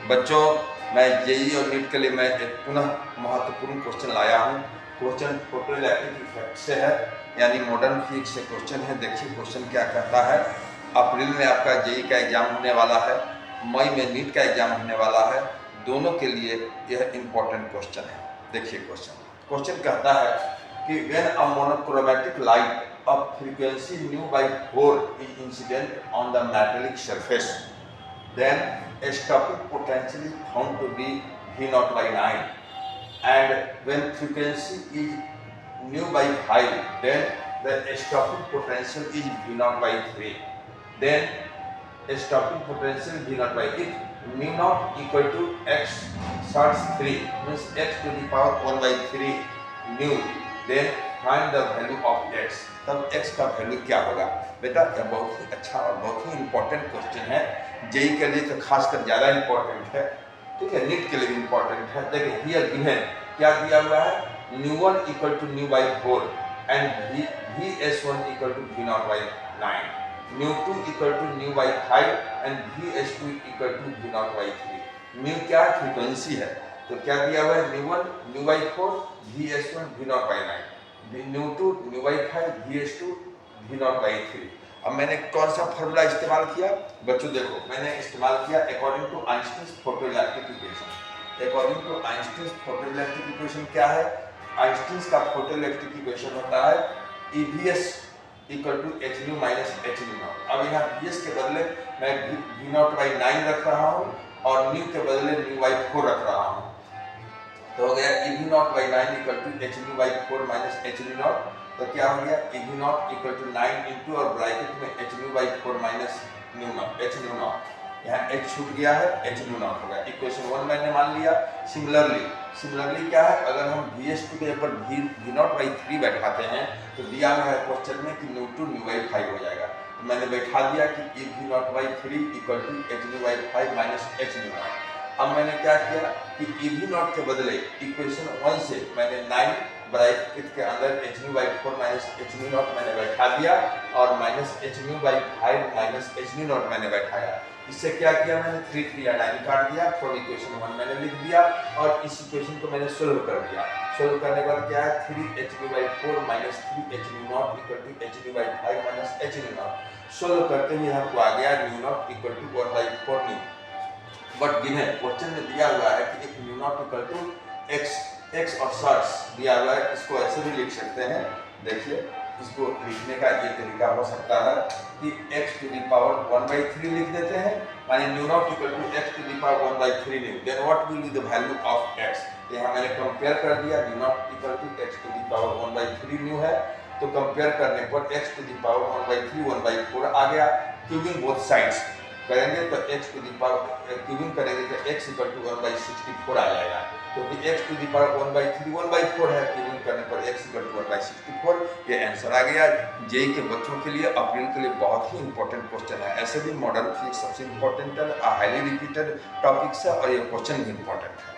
बच्चों, मैं जेईई और नीट के लिए मैं एक पुनः महत्वपूर्ण क्वेश्चन लाया हूँ। क्वेश्चन फोटोइलेक्ट्रिक इफेक्ट से है, यानी मॉडर्न फिजिक्स से क्वेश्चन है। देखिए क्वेश्चन क्या कहता है। अप्रैल में आपका जेईई का एग्जाम होने वाला है, मई में नीट का एग्जाम होने वाला है। दोनों के लिए यह इम्पोर्टेंट क्वेश्चन है। देखिए क्वेश्चन कहता है कि when a monochromatic light of frequency nu by 4 is incident on the metallic surface, then stopping potential is found to be V naught by 9. And when frequency is nu by 5, then the stopping potential is V naught by 3. Then stopping potential V naught by, if mu naught equal to x starts 3 means x to the power 1 by 3 nu, then find the value of x। तब x का value क्या होगा? बेटा यह बहुत ही अच्छा और बहुत ही इंपॉर्टेंट क्वेश्चन है। जेई के लिए तो खासकर ज़्यादा इंपॉर्टेंट है, ठीक है, नीट के लिए भी इंपॉर्टेंट है। देखिए हियर गिवन क्या दिया हुआ है, nu1 equal to nu by 4 and vs1 equal to v naught by 9, nu2 equal to nu by 5 and vs2 equal to v naught by 3। Mu क्या है? फ्रीक्वेंसी है। तो क्या दिया हुआ है, nu1 new by 4, vs1 v naught by 9, nu2 new by 5, vs2 v naught by 3। अब मैंने कौन सा फॉर्मूला इस्तेमाल किया बच्चों? देखो मैंने इस्तेमाल किया according to Einstein photoelectric equation. According to Einstein photoelectric equation क्या है? आइंस्टीन का फोटोइलेक्ट्रिक इक्वेशन होता है EVS equal to h nu minus h nu naught. अब यहाँ VS के बदले मैं v नॉट बाई 9 रख रहा हूँ और न्यू के बदले न्यू बाई 4 रख रहा हूँ। तो हो गया EV naught by 9 equal to h nu by 4 minus h nu naught. तो क्या हो गया, EV naught equal to 9 into और ब्रैकेट में h nu by 4 minus nu naught h nu naught. यहाँ h छूट गया है, h न्यू नॉट हो गया। इक्वेशन 1 मैंने मान लिया। सिमिलरली क्या है, अगर हम VS2 के ऊपर v नॉट बाई 3 बैठाते हैं तो दिया हुआ है क्वेश्चन में कि nu2 न्यू बाई 5 हो जाएगा। तो मैंने बैठा दिया कि EV naught by 3 equal to h nu by 5 minus h nu naught. अब मैंने क्या किया कि EV नॉट के बदले इक्वेशन 1 से मैंने 9 ब्रैकेट के अंदर h nu by 4 minus h nu not मैंने बैठा दिया और minus h nu by 5 minus h nu not मैंने बैठाया। इससे क्या किया मैंने 3 लाइन काट दिया, फ्रॉम इक्वेशन 1 मैंने लिख दिया और इस इक्वेशन को मैंने सोल्व कर दिया। सोल्व करने के बाद क्या है, 3h nu by 4 minus 3h nu naught equal to h nu by 5 minus h nu naught. Solve करते ही हमको आ गया nu naught equal to 1 by 4 nu. But given question में दिया हुआ है कि एक nu naught equal to x और शॉर्ट्स दिया हुआ है। इसको ऐसे भी लिख सकते हैं। देखिए इसको लिखने का ये तरीका हो सकता है कि x to the power 1 by 3 लिख देते हैं, माने nu naught equal to x to the power 1 by 3 nu. Then what will be the value of x? यहाँ मैंने कंपेयर कर दिया, nu naught equal to x to the power 1 by 3 nu है। तो कंपेयर करने पर x to the power 1 by 3 1 by 4 आ गया। क्यूबिंग बोथ साइड्स करेंगे तो x to the power cubing करेंगे तो x इक्वल टू 1 बाई 64 आ जाएगा। क्योंकि x to the power 1 by 3 1 by 4 है, क्यूबिंग करने पर x इक्वल टू 1 बाई 64। ये आंसर आ गया। जेई के बच्चों के लिए, अप्रैल के लिए बहुत ही इंपॉर्टेंट क्वेश्चन है। ऐसे भी मॉडर्न फिजिक्स सबसे इंपॉर्टेंट है, हाईली रिपीटेड टॉपिक्स है और ये क्वेश्चन भी इंपॉर्टेंट है।